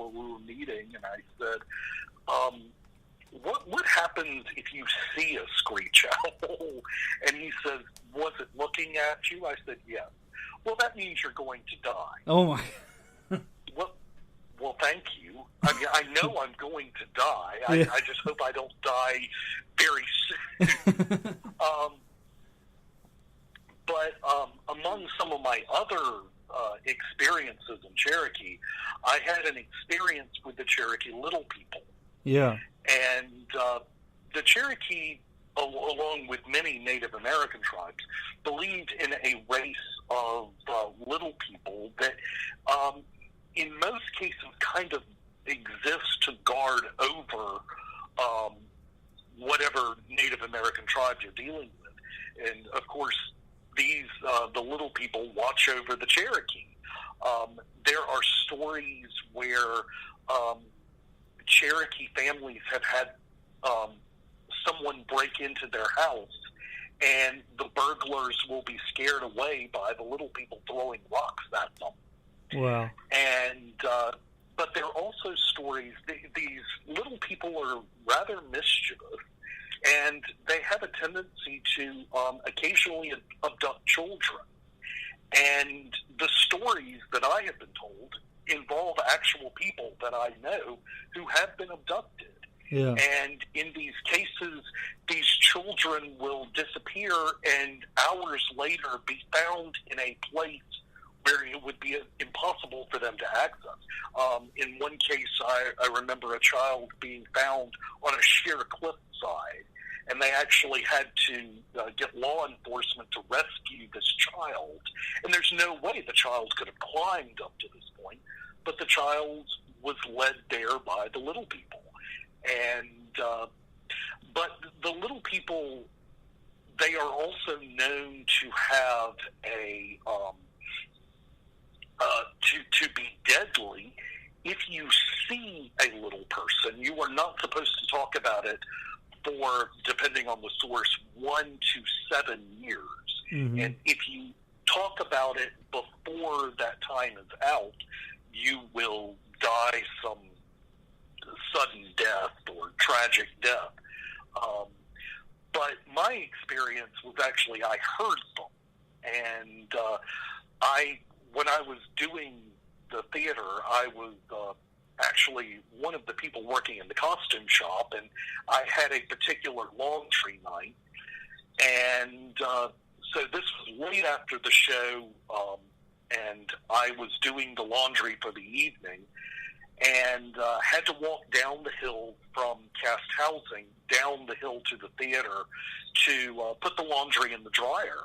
we were meeting, and I said, what happens if you see a screech owl? And he says, was it looking at you? I said, yes. Well, that means you're going to die. Oh, my. Well, thank you. I mean, I know I'm going to die. Yeah. I just hope I don't die very soon. But among some of my other experiences in Cherokee, I had an experience with the Cherokee Little People. Yeah. And the Cherokee, along with many Native American tribes, believed in a race of little people that in most cases kind of exist to guard over whatever Native American tribe you're dealing with. And, of course, the little people watch over the Cherokee. There are stories where Cherokee families have had someone break into their house, and the burglars will be scared away by the little people throwing rocks at them. Wow. And but there are also stories. These little people are rather mischievous, and they have a tendency to occasionally abduct children. And the stories that I have been told involve actual people that I know who have been abducted. Yeah. And in these cases, these children will disappear and hours later be found in a place where it would be impossible for them to access. In one case, I remember a child being found on a sheer cliffside, and they actually had to get law enforcement to rescue this child. And there's no way the child could have climbed up to this point, but the child was led there by the little people. And but the little people, they are also known to have a to be deadly. If you see a little person, you are not supposed to talk about it for, depending on the source, 1 to 7 years. Mm-hmm. And if you talk about it before that time is out, you will die some sudden death or tragic death. But my experience was actually I heard them. And when I was doing the theater, I was actually one of the people working in the costume shop, and I had a particular laundry night. And so this was late after the show, and I was doing the laundry for the evening, and had to walk down the hill from Cast Housing down the hill to the theater to put the laundry in the dryer.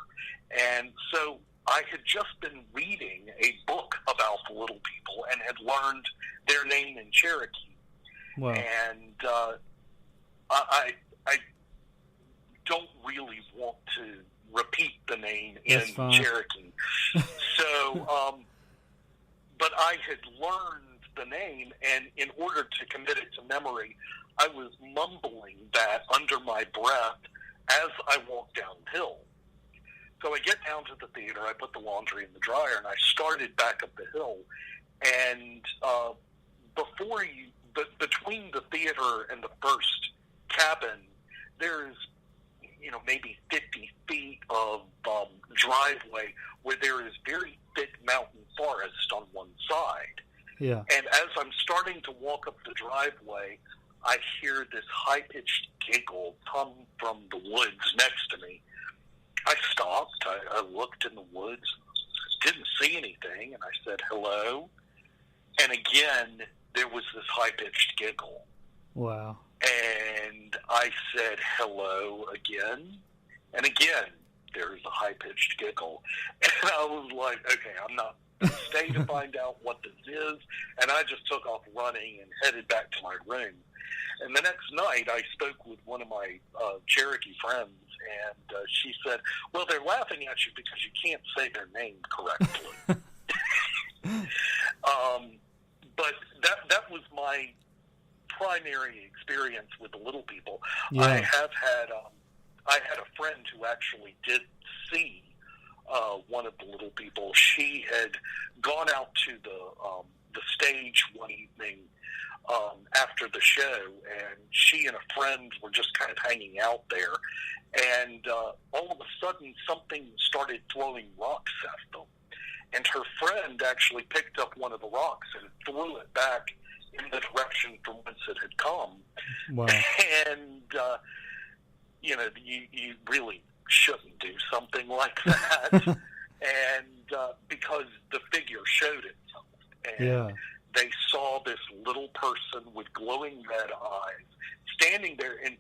And so I had just been reading a book about the little people and had learned their name in Cherokee. Wow. And I don't really want to repeat the name in Cherokee. So, but I had learned the name, and in order to commit it to memory, I was mumbling that under my breath as I walked downhill. So I get down to the theater, I put the laundry in the dryer, and I started back up the hill. And between the theater and the first cabin, there's maybe 50 feet of driveway where there is very thick mountain forest on one side. Yeah. And as I'm starting to walk up the driveway, I hear this high-pitched giggle come from the woods next to me. I stopped. I looked in the woods, didn't see anything, and I said, hello. And again, there was this high-pitched giggle. Wow. And I said, hello again. And again, there was a high-pitched giggle. And I was like, okay, I'm not going to stay to find out what this is. And I just took off running and headed back to my room. And the next night, I spoke with one of my Cherokee friends, and she said, well, they're laughing at you because you can't say their name correctly. But that was my primary experience with the little people. Yeah. I had a friend who actually did see one of the little people. She had gone out to the stage one evening after the show, and she and a friend were just kind of hanging out there, and all of a sudden something started throwing rocks at them, and her friend actually picked up one of the rocks and threw it back in the direction from whence it had come. Wow. And you really shouldn't do something like that. And because the figure showed itself, and they saw this little person with glowing red eyes standing there, and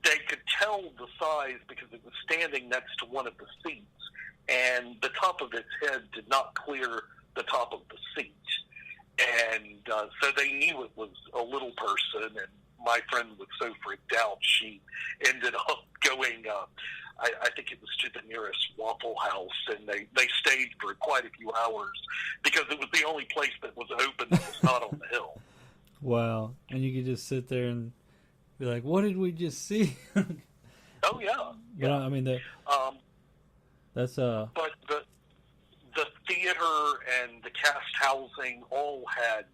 they could tell the size because it was standing next to one of the seats, and the top of its head did not clear the top of the seat. And so they knew it was a little person, and my friend was so freaked out, she ended up going, I think it was to the nearest Waffle House, and they stayed for quite a few hours because it was the only place that was open that was not on the hill. Wow. And you could just sit there and be like, what did we just see? Oh, yeah. But, I mean, that's... But the theater and the cast housing all had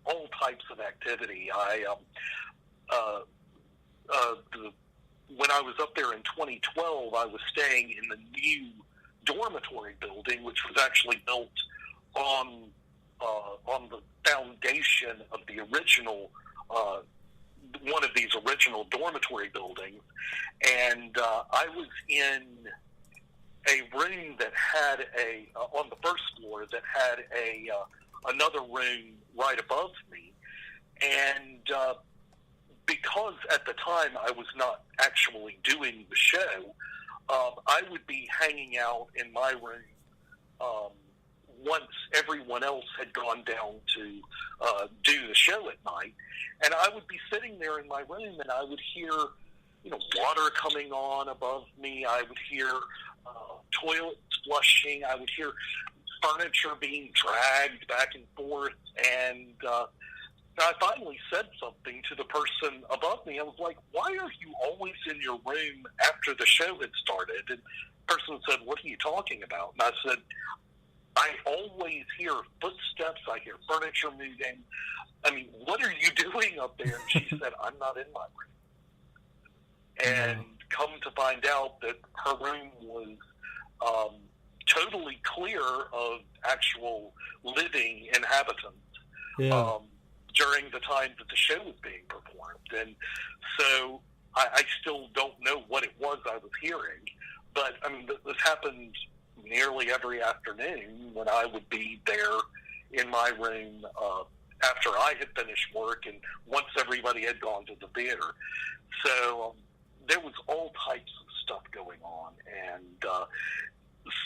all types of activity. When I was up there in 2012, I was staying in the new dormitory building, which was actually built on the foundation of the original one of these original dormitory buildings, and I was in a room that had on the first floor that had another room right above me, and because at the time I was not actually doing the show, I would be hanging out in my room once everyone else had gone down to do the show at night, and I would be sitting there in my room, and I would hear, water coming on above me. I would hear toilets flushing. I would hear furniture being dragged back and forth, and I finally said something to the person above me. I was like, "Why are you always in your room after the show had started?" And the person said, "What are you talking about?" And I said, "I always hear footsteps. I hear furniture moving. I mean, what are you doing up there?" And she said, "I'm not in my room." And come to find out that her room was totally clear of actual living inhabitants during the time that the show was being performed. And so I still don't know what it was I was hearing, but I mean, this happened nearly every afternoon when I would be there in my room after I had finished work and once everybody had gone to the theater. So there was all types of stuff going on, and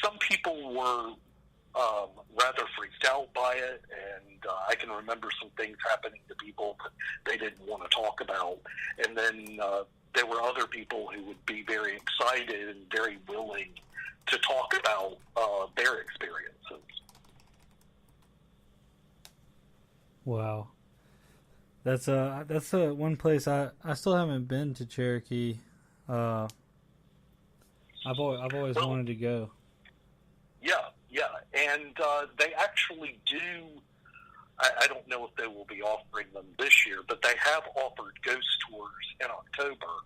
some people were rather freaked out by it, and I can remember some things happening to people that they didn't want to talk about. And then there were other people who would be very excited and very willing to talk about their experiences. Wow. That's one place I still haven't been to Cherokee. I've always wanted to go. Yeah, and they actually do. I don't know if they will be offering them this year, but they have offered ghost tours in October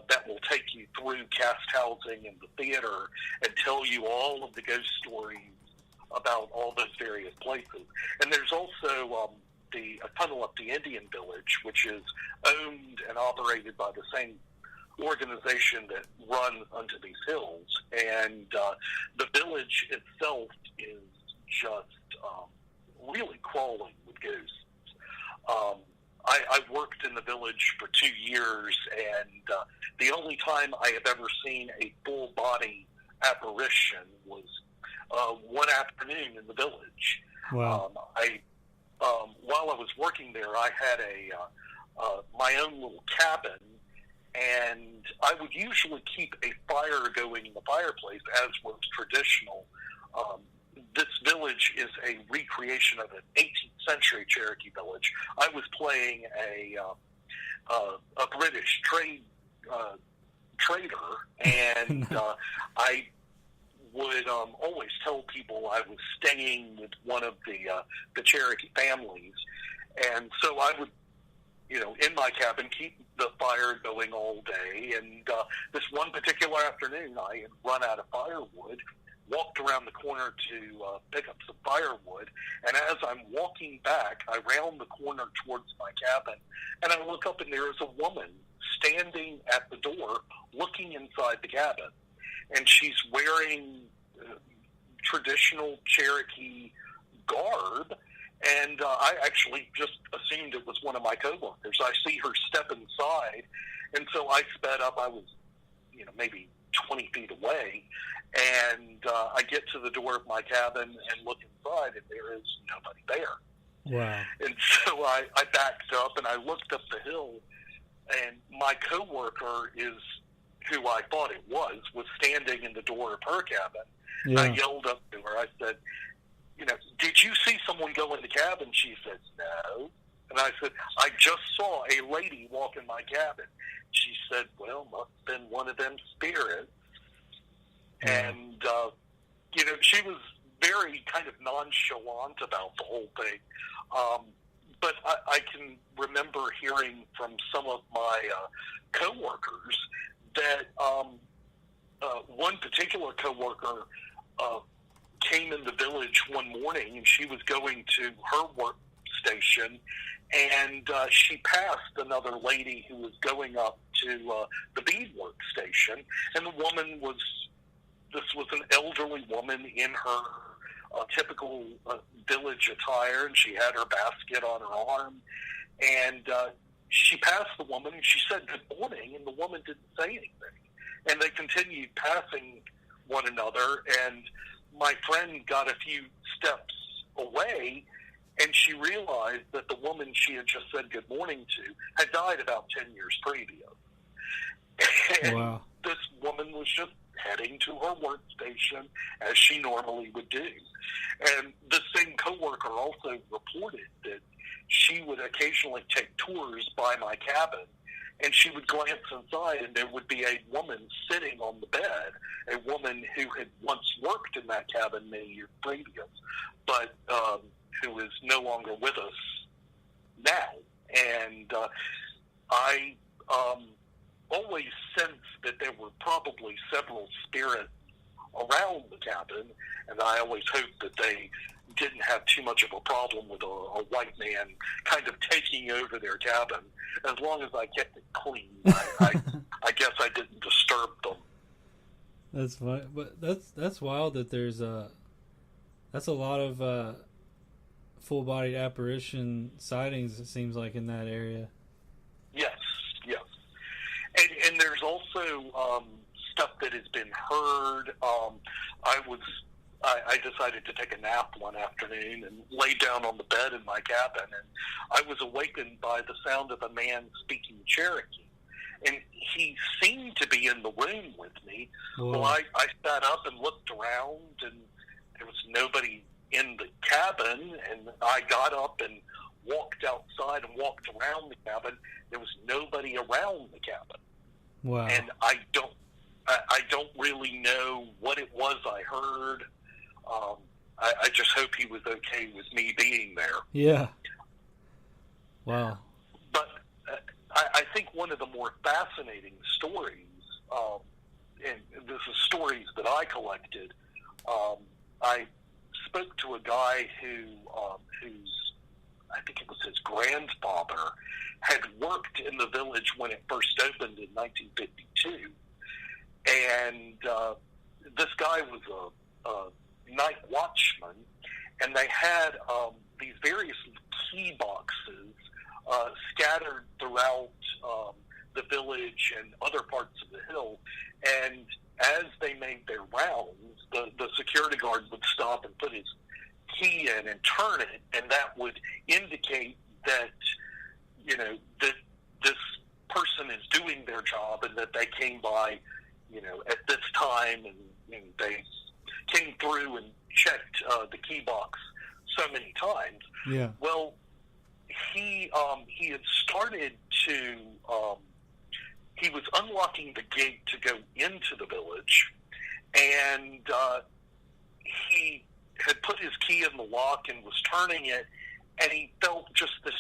that will take you through cast housing and the theater and tell you all of the ghost stories about all those various places. And there's also a tunnel up the Indian Village, which is owned and operated by the same organization that run unto these hills. And the village itself is just really crawling with ghosts. I worked in the village for 2 years, and the only time I have ever seen a full-body apparition was one afternoon in the village. Wow. While I was working there, I had my own little cabin, and I would usually keep a fire going in the fireplace, as was traditional. This village is a recreation of an 18th century Cherokee village. I was playing a British trader, and I would always tell people I was staying with one of the Cherokee families, And so I would, in my cabin, keep the fire going all day. And this one particular afternoon, I had run out of firewood, walked around the corner to pick up some firewood. And as I'm walking back, I round the corner towards my cabin, and I look up, and there is a woman standing at the door looking inside the cabin. And she's wearing traditional Cherokee garb. And I actually just assumed it was one of my coworkers. I see her step inside, and so I sped up. I was, maybe 20 feet away, and I get to the door of my cabin and look inside, and there is nobody there. Wow. And so I backed up, and I looked up the hill, and my coworker who I thought it was standing in the door of her cabin. Yeah. I yelled up to her. I said, did you see someone go in the cabin? She said, no. And I said, I just saw a lady walk in my cabin. She said, well, must have been one of them spirits. Yeah. And, she was very kind of nonchalant about the whole thing. But I can remember hearing from some of my coworkers that one particular coworker came in the village one morning, and she was going to her workstation, and she passed another lady who was going up to the bead workstation, and the woman was an elderly woman in her typical village attire, and she had her basket on her arm, and she passed the woman, and she said good morning, and the woman didn't say anything, and they continued passing one another, and my friend got a few steps away, and she realized that the woman she had just said good morning to had died about 10 years previous. And wow. This woman was just heading to her workstation as she normally would do. And the same coworker also reported that she would occasionally take tours by my cabin, and she would glance inside, and there would be a woman sitting on the bed, a woman who had once worked in that cabin many years previous, but who is no longer with us now. And I always sensed that there were probably several spirits around the cabin, and I always hoped that they didn't have too much of a problem with a white man kind of taking over their cabin. As long as I kept it clean, I guess I didn't disturb them. That's fine, but that's wild that that's a lot of full-bodied apparition sightings, it seems like, in that area. Yes. And there's also stuff that has been heard. I decided to take a nap one afternoon and lay down on the bed in my cabin, and I was awakened by the sound of a man speaking Cherokee. And he seemed to be in the room with me. Whoa. Well, I sat up and looked around, and there was nobody in the cabin, and I got up and walked outside and walked around the cabin. There was nobody around the cabin. Wow. And I don't really know what it was I heard. I just hope he was okay with me being there. Yeah. Wow. But I think one of the more fascinating stories, and this is stories that I collected, I spoke to a guy whose, I think it was his grandfather, had worked in the village when it first opened in 1952. And this guy was a night watchman, and they had these various key boxes scattered throughout the village and other parts of the hill. And as they made their rounds, the security guard would stop and put his key in and turn it, and that would indicate that, that this person is doing their job and that they came by, at this time, and they came through and checked the key box so many times. Yeah. Well, he had started to he was unlocking the gate to go into the village, and he had put his key in the lock and was turning it, and he felt just this